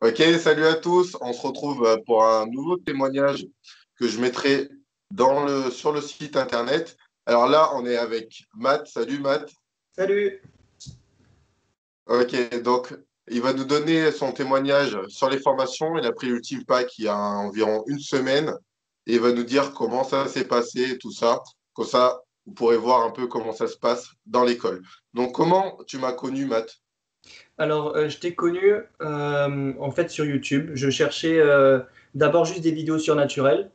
Ok, salut à tous. On se retrouve pour un nouveau témoignage que je mettrai sur le site internet. Alors là, on est avec Matt. Salut Matt. Salut! Ok, donc il va nous donner son témoignage sur les formations. Il a pris l'Ultive Pack il y a environ une semaine et il va nous dire comment ça s'est passé et tout ça. Comme ça, vous pourrez voir un peu comment ça se passe dans l'école. Donc, comment tu m'as connu, Matt? Alors, je t'ai connu en fait sur YouTube. Je cherchais d'abord juste des vidéos surnaturelles,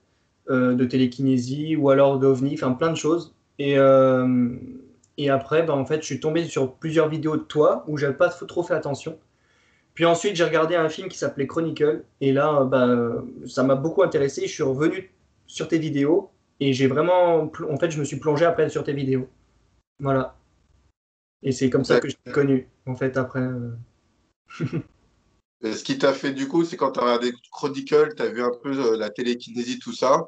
de télékinésie ou alors d'ovnis, enfin plein de choses. Et après, bah, en fait, je suis tombé sur plusieurs vidéos de toi où j'avais pas trop fait attention. Puis ensuite, j'ai regardé un film qui s'appelait Chronicle. Et là, ça m'a beaucoup intéressé. Je suis revenu sur tes vidéos et j'ai vraiment, en fait, je me suis plongé après sur tes vidéos. Voilà. Et c'est comme ça que je t'ai connu, en fait, après. Et ce qui t'a fait du coup, c'est quand tu as regardé Chronicle, tu as vu un peu la télékinésie, tout ça.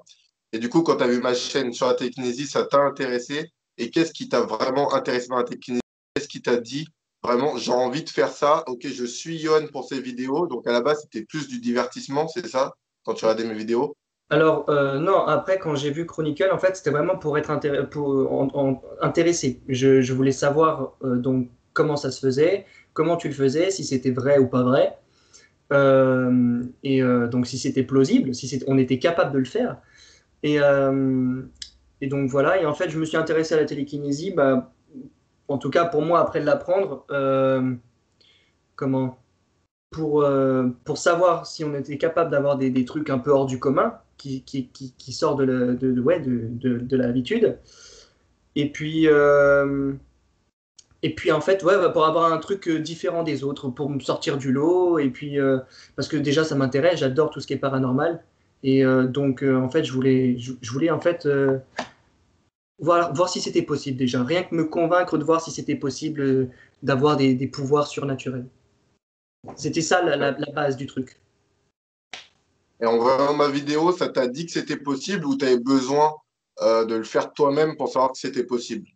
Et du coup, quand tu as vu ma chaîne sur la télékinésie, ça t'a intéressé. Et qu'est-ce qui t'a vraiment intéressé dans la télékinésie? Qu'est-ce qui t'a dit vraiment, j'ai envie de faire ça? Ok, je suis Yohan pour ces vidéos. Donc à la base, c'était plus du divertissement, c'est ça, quand tu regardais mes vidéos? Alors, non, après, quand j'ai vu Chronicle, en fait, c'était vraiment pour être intéressé. Je voulais savoir donc comment ça se faisait, comment tu le faisais, si c'était vrai ou pas vrai, donc si c'était plausible, si on était capable de le faire. Et, euh, et donc voilà, et en fait, je me suis intéressé à la télékinésie, bah, en tout cas pour moi, après de l'apprendre, comment? Pour savoir si on était capable d'avoir des trucs un peu hors du commun, qui sortent ouais, de l'habitude. Et puis, euh, et puis en fait, ouais, bah, pour avoir un truc différent des autres, pour me sortir du lot. Et puis, parce que déjà, ça m'intéresse, j'adore tout ce qui est paranormal. Et donc, en fait, je voulais en fait voir si c'était possible déjà. Rien que me convaincre de voir si c'était possible d'avoir des pouvoirs surnaturels. C'était ça la base du truc. Et en voyant ma vidéo, ça t'a dit que c'était possible ou tu avais besoin de le faire toi-même pour savoir que c'était possible?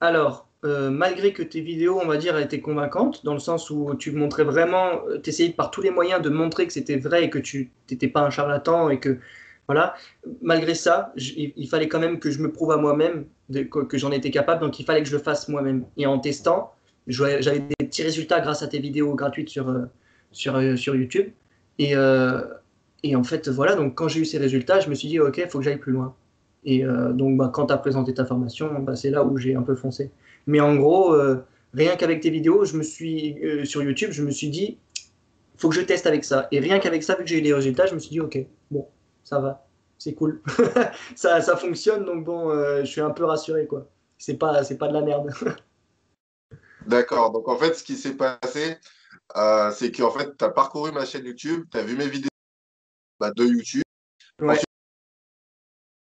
Alors, malgré que tes vidéos, on va dire, étaient convaincantes, dans le sens où tu montrais vraiment, tu essayais par tous les moyens de montrer que c'était vrai et que tu n'étais pas un charlatan et que, voilà, malgré ça, il fallait quand même que je me prouve à moi-même que j'en étais capable, donc il fallait que je le fasse moi-même. Et en testant, j'avais des petits résultats grâce à tes vidéos gratuites sur YouTube. Et, euh, et en fait, voilà, donc quand j'ai eu ces résultats, je me suis dit, OK, il faut que j'aille plus loin. Et donc, bah, quand tu as présenté ta formation, bah, c'est là où j'ai un peu foncé. Mais en gros, rien qu'avec tes vidéos, sur YouTube, je me suis dit, faut que je teste avec ça. Et rien qu'avec ça, vu que j'ai eu les résultats, je me suis dit, ok, bon, ça va, c'est cool. Ça fonctionne, donc bon, je suis un peu rassuré, quoi. C'est pas de la merde. D'accord. Donc en fait, ce qui s'est passé, c'est qu'en fait, tu as parcouru ma chaîne YouTube, tu as vu mes vidéos de YouTube. Ouais.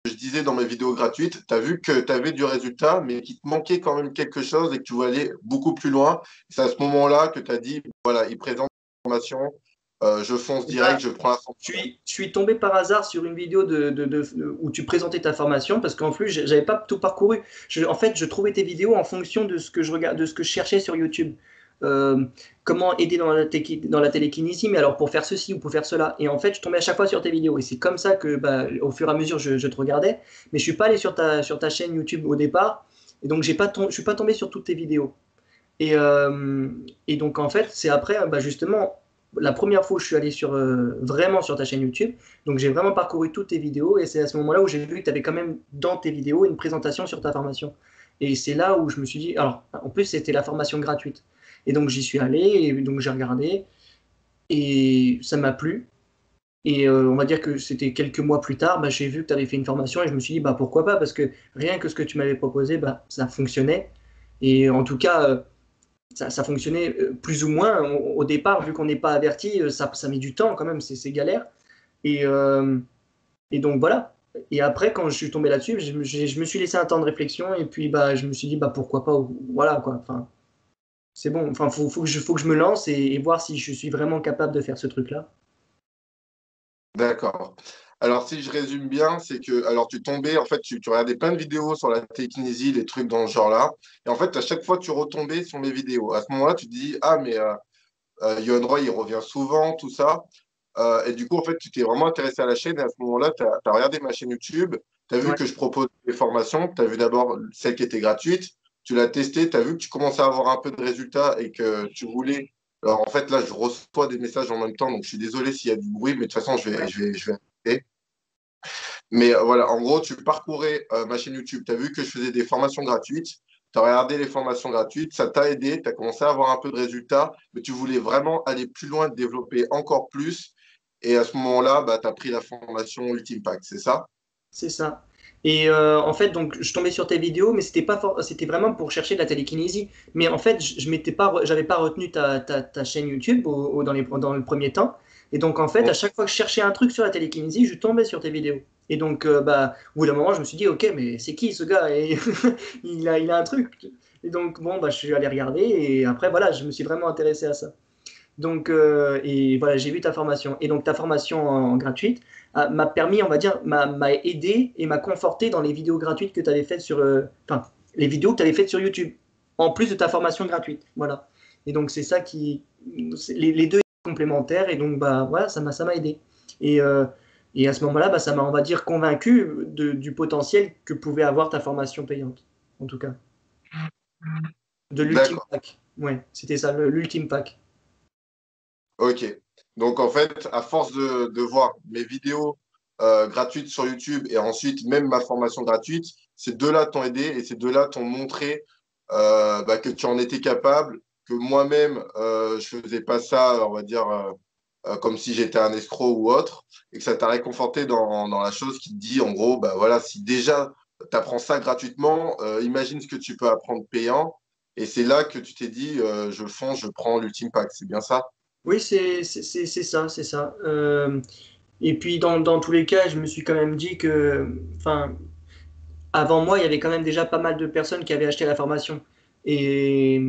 Je disais dans mes vidéos gratuites, tu as vu que tu avais du résultat, mais qu'il te manquait quand même quelque chose et que tu voulais aller beaucoup plus loin. C'est à ce moment-là que tu as dit, voilà, il présente la formation, je fonce Et direct, bah, je prends la Je formation. suis, je suis tombé par hasard sur une vidéo où tu présentais ta formation parce qu'en plus, j'avais pas tout parcouru. En fait, je trouvais tes vidéos en fonction de ce que je regarde, de ce que je cherchais sur YouTube. Euh, Comment aider dans la télékinésie, mais alors pour faire ceci ou pour faire cela. Et en fait, je tombais à chaque fois sur tes vidéos. Et c'est comme ça que, bah, au fur et à mesure, je te regardais. Mais je suis pas allé sur ta chaîne YouTube au départ. Et donc, je suis pas tombé sur toutes tes vidéos. Et, euh, et donc, en fait, c'est après, bah, justement, la première fois où je suis allé vraiment sur ta chaîne YouTube. Donc, j'ai vraiment parcouru toutes tes vidéos et c'est à ce moment-là où j'ai vu que tu avais quand même dans tes vidéos une présentation sur ta formation. Et c'est là où je me suis dit, alors, en plus, c'était la formation gratuite. Et donc, j'y suis allé et donc j'ai regardé et ça m'a plu. Et on va dire que c'était quelques mois plus tard, bah, j'ai vu que tu avais fait une formation et je me suis dit, bah, pourquoi pas, parce que rien que ce que tu m'avais proposé, bah, ça fonctionnait. Et en tout cas, ça fonctionnait plus ou moins. Au départ, vu qu'on n'est pas averti, ça met du temps quand même, c'est galère. Et, euh, et donc voilà. Et après, quand je suis tombé là-dessus, je me suis laissé un temps de réflexion et puis bah, je me suis dit bah, pourquoi pas. Voilà quoi. Enfin, c'est bon. Enfin, faut que je me lance et voir si je suis vraiment capable de faire ce truc-là. D'accord. Alors, si je résume bien, c'est que alors tu tombais, en fait, tu regardais plein de vidéos sur la télékinésie, les trucs dans ce genre-là. Et en fait, à chaque fois, tu retombais sur mes vidéos. À ce moment-là, tu te dis, ah, mais Yohan Roy, il revient souvent, tout ça. Et du coup, en fait, tu t'es vraiment intéressé à la chaîne et à ce moment-là, tu as regardé ma chaîne YouTube, tu as vu Ouais, que je propose des formations, tu as vu d'abord celle qui était gratuite, tu l'as testée, tu as vu que tu commençais à avoir un peu de résultats et que tu voulais. Alors, en fait, là, je reçois des messages en même temps, donc je suis désolé s'il y a du bruit, mais de toute façon, je vais arrêter. Mais voilà, en gros, tu parcourais ma chaîne YouTube, tu as vu que je faisais des formations gratuites, tu as regardé les formations gratuites, ça t'a aidé, tu as commencé à avoir un peu de résultats, mais tu voulais vraiment aller plus loin, développer encore plus. Et à ce moment-là, bah, tu as pris la formation Ultimate Pack, c'est ça? c'est ça. Et en fait, donc, je tombais sur tes vidéos, mais c'était vraiment pour chercher de la télékinésie. Mais en fait, je m'étais pas, j'avais pas retenu ta chaîne YouTube dans le premier temps. Et donc, en fait, à Bon, chaque fois que je cherchais un truc sur la télékinésie, je tombais sur tes vidéos. Et donc, bah, au bout d'un moment, je me suis dit, ok, mais c'est qui ce gars? Et il a un truc. Et donc, bon, bah, je suis allé regarder. Et après, voilà, je me suis vraiment intéressé à ça. Donc, et voilà, j'ai vu ta formation. Et donc, ta formation gratuite m'a permis, on va dire, m'a aidé et m'a conforté dans les vidéos gratuites que tu avais faites enfin, les vidéos que tu avais faites sur YouTube, en plus de ta formation gratuite. Voilà. Et donc, c'est ça les deux sont complémentaires. Et donc, bah, voilà, ça m'a aidé. Et, euh, et à ce moment-là, bah, ça m'a, on va dire, convaincu du potentiel que pouvait avoir ta formation payante, en tout cas. De l'Ultime d'accord, Pack. Ouais, c'était ça, l'Ultime Pack. ok. Donc en fait, à force de voir mes vidéos gratuites sur YouTube et ensuite même ma formation gratuite, ces deux-là t'ont aidé et ces deux-là t'ont montré bah, que tu en étais capable, que moi-même, je faisais pas ça, on va dire, comme si j'étais un escroc ou autre, et que ça t'a réconforté dans la chose qui te dit, en gros, bah voilà, si déjà tu apprends ça gratuitement, imagine ce que tu peux apprendre payant. Et c'est là que tu t'es dit, je fonce, je prends l'Ultime Pack. C'est bien ça? Oui, c'est ça, c'est ça. Et puis dans tous les cas, je me suis quand même dit que, enfin, avant moi, il y avait quand même déjà pas mal de personnes qui avaient acheté la formation. Et,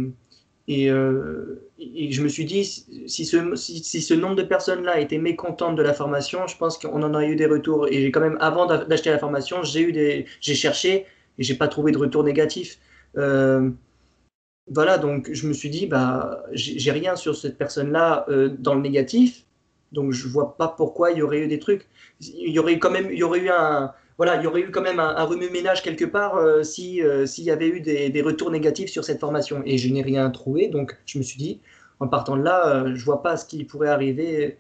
et je me suis dit, si ce nombre de personnes-là étaient mécontentes de la formation, je pense qu'on en aurait eu des retours. Et j'ai quand même, avant d'acheter la formation, j'ai cherché et j'ai pas trouvé de retour négatif. Euh, voilà, donc je me suis dit, bah, j'ai rien sur cette personne-là dans le négatif, donc je vois pas pourquoi il y aurait eu des trucs. Il y aurait quand même, il y aurait eu voilà, il y aurait eu quand même un remue-ménage quelque part s'il y avait eu des retours négatifs sur cette formation. Et je n'ai rien trouvé, donc je me suis dit, en partant de là, je vois pas ce qui pourrait arriver.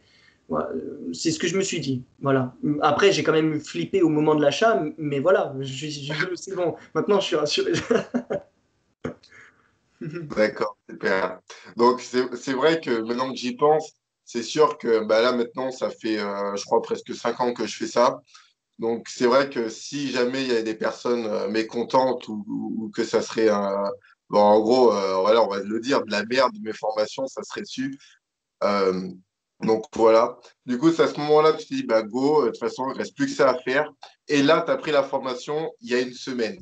Voilà, c'est ce que je me suis dit. Voilà. Après, j'ai quand même flippé au moment de l'achat, mais voilà, c'est bon. Maintenant, je suis rassuré. D'accord, super. Donc, c'est vrai que maintenant que j'y pense, c'est sûr que bah, là, maintenant, ça fait, je crois, presque 5 ans que je fais ça. Donc, c'est vrai que si jamais il y avait des personnes mécontentes ou que ça serait, bon, en gros, voilà, on va le dire, de la merde de mes formations, ça serait dessus. Euh, donc, voilà. Du coup, c'est à ce moment-là que tu te dis, bah, go, de toute façon, il ne reste plus que ça à faire. Et là, tu as pris la formation il y a une semaine.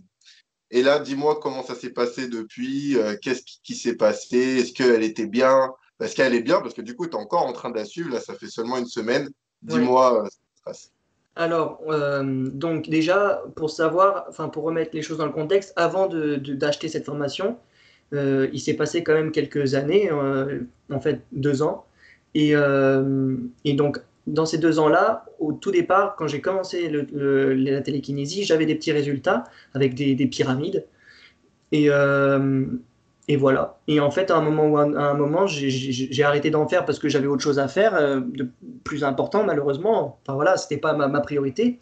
Et là, dis-moi comment ça s'est passé depuis, qu'est-ce qui s'est passé, est-ce qu'elle était bien, est-ce qu'elle est bien, parce que du coup, tu es encore en train de la suivre, là, ça fait seulement une semaine. Ouais. Dis-moi ce qui se passe. Alors, donc déjà, pour savoir, enfin pour remettre les choses dans le contexte, avant d'acheter cette formation, il s'est passé quand même quelques années, en fait 2 ans. Et donc, dans ces 2 ans-là, au tout départ, quand j'ai commencé la télékinésie, j'avais des petits résultats avec des pyramides. Et, euh, et voilà. Et en fait, à un moment j'ai arrêté d'en faire parce que j'avais autre chose à faire, de plus important, malheureusement. Enfin voilà, c'était pas ma priorité.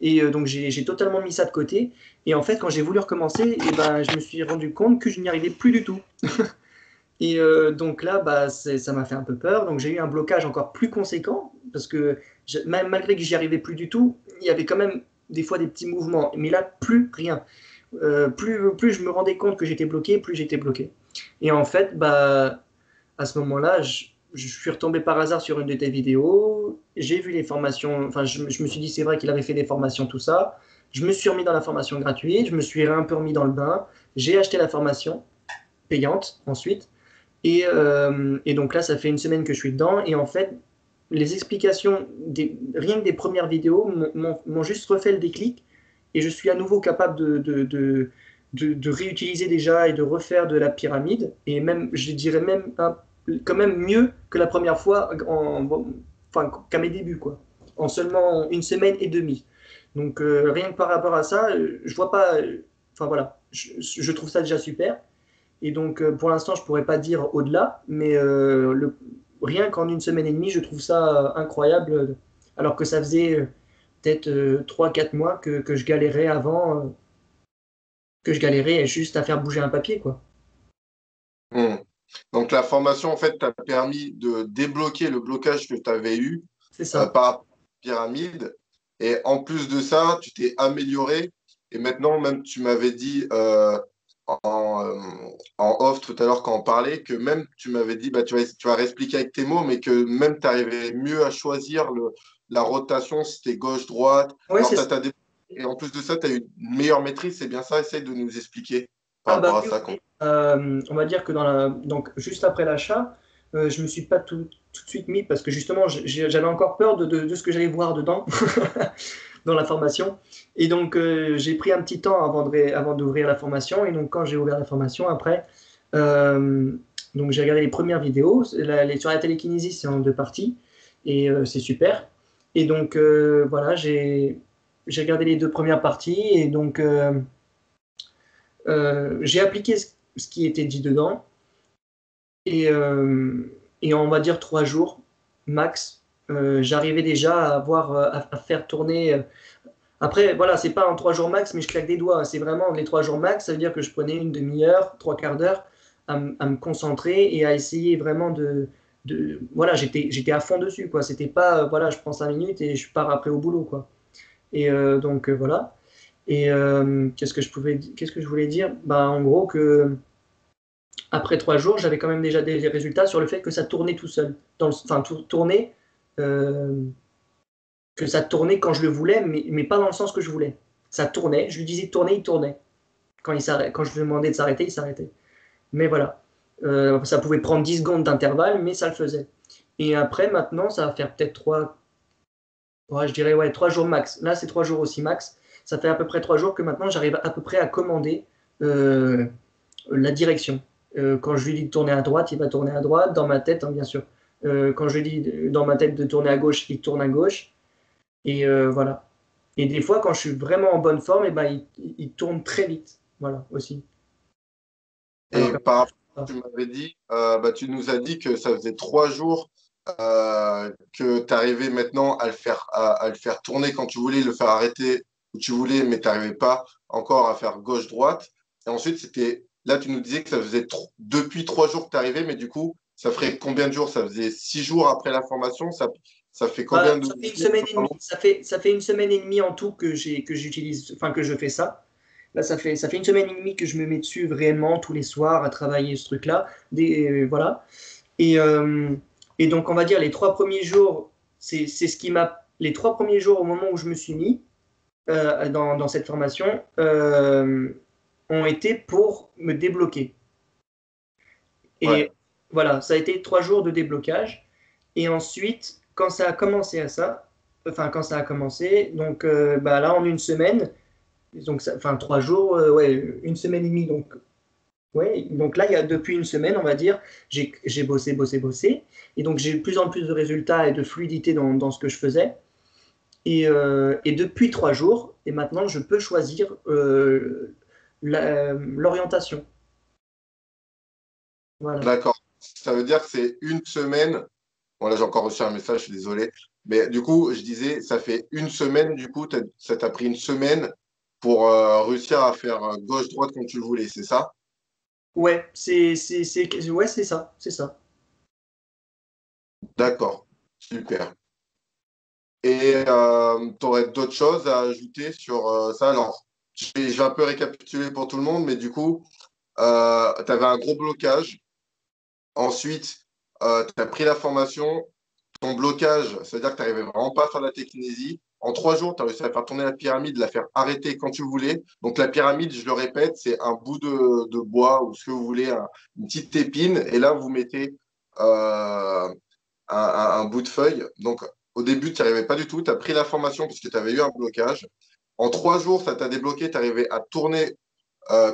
Et donc j'ai totalement mis ça de côté. Et en fait, quand j'ai voulu recommencer, et ben, je me suis rendu compte que je n'y arrivais plus du tout. Et donc là, bah, ça m'a fait un peu peur. Donc j'ai eu un blocage encore plus conséquent parce que même malgré que j'y arrivais plus du tout, il y avait quand même des fois des petits mouvements. Mais là, plus rien. Plus je me rendais compte que j'étais bloqué, plus j'étais bloqué. Et en fait, bah, à ce moment-là, je suis retombé par hasard sur une de tes vidéos. J'ai vu les formations. Enfin, je me suis dit, c'est vrai qu'il avait fait des formations, tout ça. Je me suis remis dans la formation gratuite. Je me suis un peu remis dans le bain. J'ai acheté la formation payante ensuite. Et donc là, ça fait une semaine que je suis dedans. Et en fait, les explications, rien que des premières vidéos, m'ont juste refait le déclic. Et je suis à nouveau capable de réutiliser déjà et de refaire de la pyramide. Et même, je dirais même quand même mieux que la première fois, enfin, qu'à mes débuts, quoi. En seulement une semaine et demie. Donc, rien que par rapport à ça, je vois pas. Enfin, voilà. Je trouve ça déjà super. Et donc, pour l'instant, je pourrais pas dire au-delà, mais rien qu'en une semaine et demie, je trouve ça incroyable. Alors que ça faisait peut-être 3-4 mois que je galérais avant, que je galérais juste à faire bouger un papier, quoi. Hmm. Donc, la formation, en fait, t'a permis de débloquer le blocage que tu avais eu C'est ça. par rapport à la pyramide. Et en plus de ça, tu t'es amélioré. Et maintenant, même, tu m'avais dit en, euh, en off tout à l'heure quand on parlait, que même tu m'avais dit, bah, tu vas réexpliquer avec tes mots, mais que même tu arrivais mieux à choisir la rotation, si c'était gauche-droite. Ouais, Alors, c'est ça. et en plus de ça, tu as eu une meilleure maîtrise, c'est bien ça? Essaye de nous expliquer par Ah bah rapport à oui, ça. oui. On va dire que donc juste après l'achat, je me suis pas tout de suite mis parce que justement j'avais encore peur de ce que j'allais voir dedans dans la formation. Et donc j'ai pris un petit temps avant d'ouvrir la formation. Et donc quand j'ai ouvert la formation après, euh, donc j'ai regardé les premières vidéos. Sur la télékinésie, c'est en deux parties et c'est super. Et donc voilà, j'ai regardé les deux premières parties et donc j'ai appliqué ce qui était dit dedans et, on va dire 3 jours max, j'arrivais déjà à avoir à faire tourner. Après, voilà, c'est pas en 3 jours max, mais je claque des doigts. C'est vraiment les 3 jours max, ça veut dire que je prenais une demi-heure, trois quarts d'heure à me concentrer et à essayer vraiment voilà, j'étais à fond dessus, quoi. C'était pas, voilà, je prends 5 minutes et je pars après au boulot, quoi. Et donc voilà. Et qu'est-ce que je voulais dire? Bah, en gros que après 3 jours, j'avais quand même déjà des résultats sur le fait que ça tournait tout seul. Enfin, tournait, euh, que ça tournait quand je le voulais, mais pas dans le sens que je voulais. Ça tournait, je lui disais de tourner, il tournait. Quand je lui demandais de s'arrêter, il s'arrêtait. Mais voilà. Ça pouvait prendre 10 secondes d'intervalle, mais ça le faisait. Et après, maintenant, ça va faire peut-être 3 jours max. Là, c'est 3 jours aussi max. Ça fait à peu près 3 jours que maintenant, j'arrive à peu près à commander euh, la direction. Quand je lui dis de tourner à droite, il va tourner à droite, dans ma tête, hein, bien sûr. Quand je lui dis dans ma tête de tourner à gauche, il tourne à gauche. Et voilà. Et des fois, quand je suis vraiment en bonne forme, et ben, il tourne très vite. Voilà, aussi. Alors Et que par rapport à ce que tu m'avais dit, bah, tu nous as dit que ça faisait 3 jours que tu arrivais maintenant à le faire tourner quand tu voulais, le faire arrêter où tu voulais, mais tu n'arrivais pas encore à faire gauche-droite. Et ensuite, là, tu nous disais que ça faisait depuis 3 jours que tu arrivais, mais du coup, ça ferait combien de jours? Ça faisait 6 jours après la formation? Ça fait combien de ça fait une jours semaine et demie. Ça fait une semaine et demie en tout que j'utilise, enfin que je fais ça. Là, ça fait une semaine et demie que je me mets dessus réellement tous les soirs à travailler ce truc-là. Voilà. Et, euh, et donc, on va dire les 3 premiers jours, c'est ce qui m'a. Les 3 premiers jours au moment où je me suis mis dans cette formation ont été pour me débloquer. Ouais, Et voilà, ça a été 3 jours de déblocage. Et ensuite, quand ça a commencé enfin, quand ça a commencé, donc bah, là, en une semaine, donc enfin 3 jours, ouais, une semaine et demie, donc ouais, donc là, depuis une semaine, on va dire, j'ai bossé, bossé, bossé. Et donc, j'ai de plus en plus de résultats et de fluidité dans ce que je faisais. Et depuis 3 jours, et maintenant, je peux choisir l'orientation. Voilà. d'accord. Ça veut dire que c'est une semaine. Bon, là, j'ai encore reçu un message, je suis désolé. Mais du coup, je disais, ça fait une semaine, du coup, ça t'a pris une semaine pour réussir à faire gauche-droite comme tu le voulais, c'est ça? Ouais, ouais, c'est ça, c'est ça. D'accord, super. Et tu aurais d'autres choses à ajouter sur ça? Alors, je vais un peu récapituler pour tout le monde, mais du coup, tu avais un gros blocage. Ensuite, tu as pris la formation. Ton blocage, c'est-à-dire que tu n'arrivais vraiment pas à faire la tékinésie. En 3 jours, tu as réussi à faire tourner la pyramide, la faire arrêter quand tu voulais. Donc la pyramide, je le répète, c'est un bout de bois ou ce que vous voulez, une petite épine. Et là, vous mettez un bout de feuille. Donc au début, tu n'y arrivais pas du tout. Tu as pris la formation parce que tu avais eu un blocage. En 3 jours, ça t'a débloqué. Tu arrivais à tourner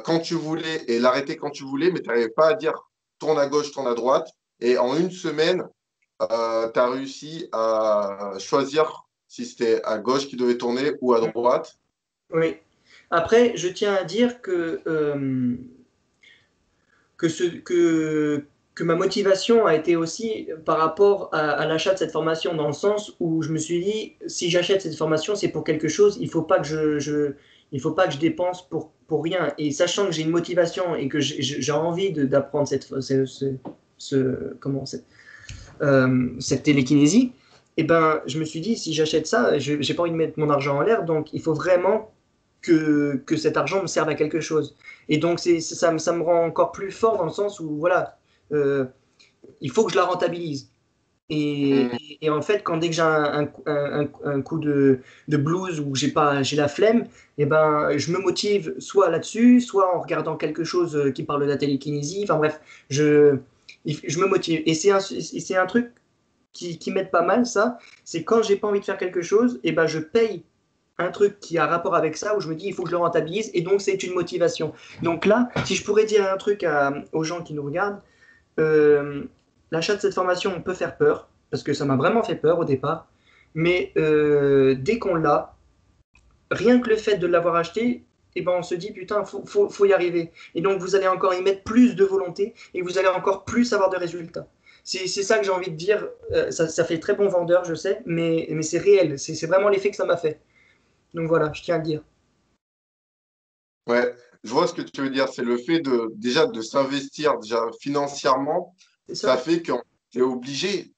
quand tu voulais et l'arrêter quand tu voulais, mais tu n'arrivais pas à dire tourne à gauche, tourne à droite. Et en une semaine, tu as réussi à choisir si c'était à gauche qui devait tourner ou à droite. Oui. Après, je tiens à dire que, ce, que ma motivation a été aussi par rapport à l'achat de cette formation, dans le sens où je me suis dit, si j'achète cette formation, c'est pour quelque chose, il ne faut pas que il faut pas que je dépense pour rien. Et sachant que j'ai une motivation et que j'ai envie d'apprendre cette télékinésie, et ben, je me suis dit, si j'achète ça, je n'ai pas envie de mettre mon argent en l'air, donc il faut vraiment que cet argent me serve à quelque chose. Et donc ça me rend encore plus fort dans le sens où, voilà, euh, il faut que je la rentabilise. Et, Hmm. et en fait, dès que j'ai un coup de blues ou j'ai la flemme, et ben, je me motive soit là-dessus, soit en regardant quelque chose qui parle de la télékinésie. Enfin bref, je me motive. Et c'est un truc qui m'aide pas mal, ça. C'est quand j'ai pas envie de faire quelque chose, et ben, je paye un truc qui a rapport avec ça, où je me dis il faut que je le rentabilise, et donc c'est une motivation. Donc là, si je pourrais dire un truc aux gens qui nous regardent, euh, l'achat de cette formation peut faire peur, parce que ça m'a vraiment fait peur au départ, mais dès qu'on l'a, rien que le fait de l'avoir acheté, eh ben on se dit putain, faut y arriver. Et donc vous allez encore y mettre plus de volonté, et vous allez encore plus avoir de résultats. C'est ça que j'ai envie de dire. Ça fait très bon vendeur, je sais, mais c'est réel. C'est vraiment l'effet que ça m'a fait. Donc voilà, je tiens à le dire. Ouais, je vois ce que tu veux dire. C'est le fait déjà de s'investir déjà financièrement. C'est Ça ça? fait que t'es obligé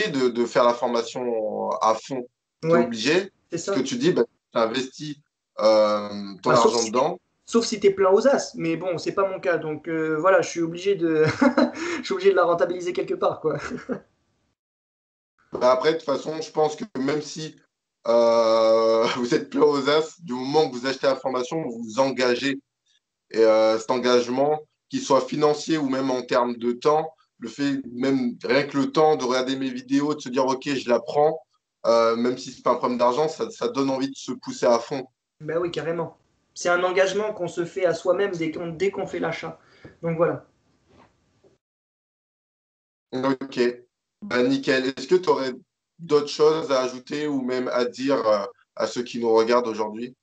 de faire la formation à fond. Tu es Ouais, obligé, c'est parce que ça. tu dis, bah, tu investis ton Bah, argent dedans. sauf si t'es plein aux as, mais bon, c'est pas mon cas, donc voilà, je suis obligé je suis obligé de la rentabiliser quelque part, quoi. Bah, après, de toute façon, je pense que même si vous êtes plein aux as, du moment que vous achetez la formation, vous vous engagez. Et cet engagement, qu'il soit financier ou même en termes de temps, le fait, même rien que le temps de regarder mes vidéos, de se dire, OK, je la prends, même si c'est pas un problème d'argent, ça donne envie de se pousser à fond. Bah oui, carrément. C'est un engagement qu'on se fait à soi-même dès qu'on fait l'achat. Donc voilà. OK, bah, nickel. Est-ce que tu aurais d'autres choses à ajouter ou même à dire à ceux qui nous regardent aujourd'hui?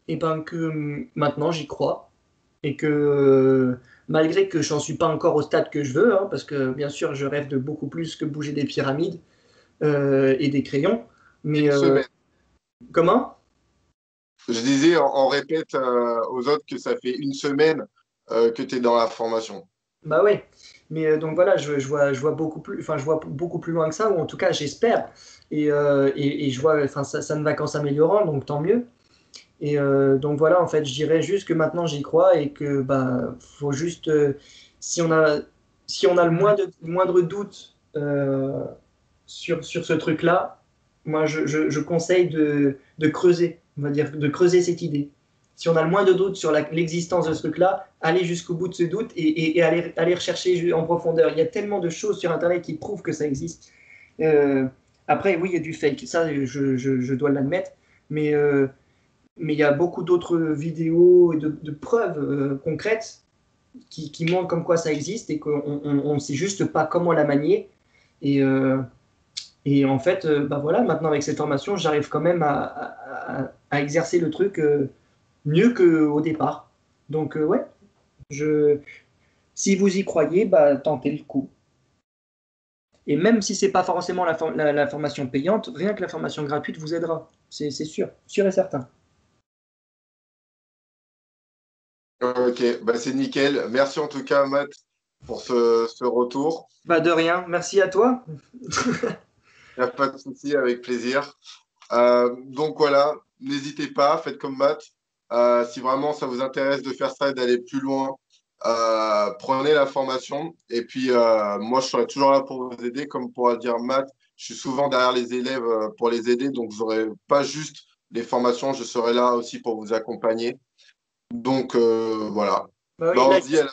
Et ben que maintenant j'y crois, et que malgré que j'en suis pas encore au stade que je veux, hein, parce que bien sûr je rêve de beaucoup plus que bouger des pyramides et des crayons, mais Une semaine. comment? Je disais, on répète aux autres que ça fait une semaine que tu es dans la formation. Bah ouais, mais donc voilà, je vois beaucoup plus, enfin je vois beaucoup plus loin que ça, ou en tout cas j'espère, et je vois, enfin ça ne va qu'en s'améliorant, donc tant mieux. Et donc voilà, en fait, je dirais juste que maintenant j'y crois, et que bah faut juste, si on a si on a le moindre doute sur ce truc-là, moi je conseille de creuser, on va dire, de creuser cette idée. Si on a le moins de doute sur l'existence de ce truc-là, aller jusqu'au bout de ce doute, et aller rechercher en profondeur. Il y a tellement de choses sur Internet qui prouvent que ça existe. Euh, Après, oui, il y a du fake, ça je dois l'admettre, mais mais il y a beaucoup d'autres vidéos et de preuves concrètes qui montrent comme quoi ça existe, et qu'on ne sait juste pas comment la manier. Et, et en fait, bah voilà, maintenant avec cette formation, j'arrive quand même à exercer le truc mieux qu'au départ. Donc ouais, je, si vous y croyez, bah tentez le coup. Et même si c'est pas forcément la formation payante, rien que la formation gratuite vous aidera. C'est sûr, sûr et certain. Ok, bah c'est nickel. Merci en tout cas, Matt, pour ce retour. Bah de rien, merci à toi. Il n'y a pas de souci, avec plaisir. Donc voilà, n'hésitez pas, faites comme Matt. Si vraiment ça vous intéresse de faire ça et d'aller plus loin, prenez la formation. Et puis, moi, je serai toujours là pour vous aider. Comme pourra le dire Matt, je suis souvent derrière les élèves pour les aider. Donc, je n'aurai pas juste les formations, je serai là aussi pour vous accompagner. Donc, voilà. Bah Bah, oui, on là, se dit à la...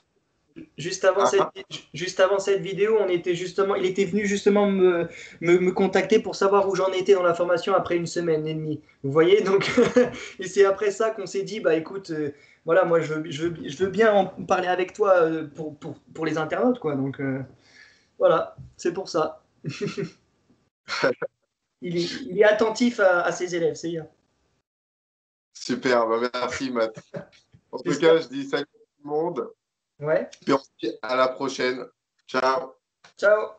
juste avant Ah, juste avant cette vidéo, il était venu justement me contacter pour savoir où j'en étais dans la formation après une semaine et demie. Vous voyez, donc, et c'est après ça qu'on s'est dit, bah écoute, voilà, moi je veux bien en parler avec toi pour les internautes, quoi. Donc, Voilà, c'est pour ça. Il est attentif à ses élèves, c'est bien. Super, bah merci Matt. En tout J'espère. cas, je dis salut à tout le monde. Ouais. Puis on se dit à la prochaine. Ciao. Ciao.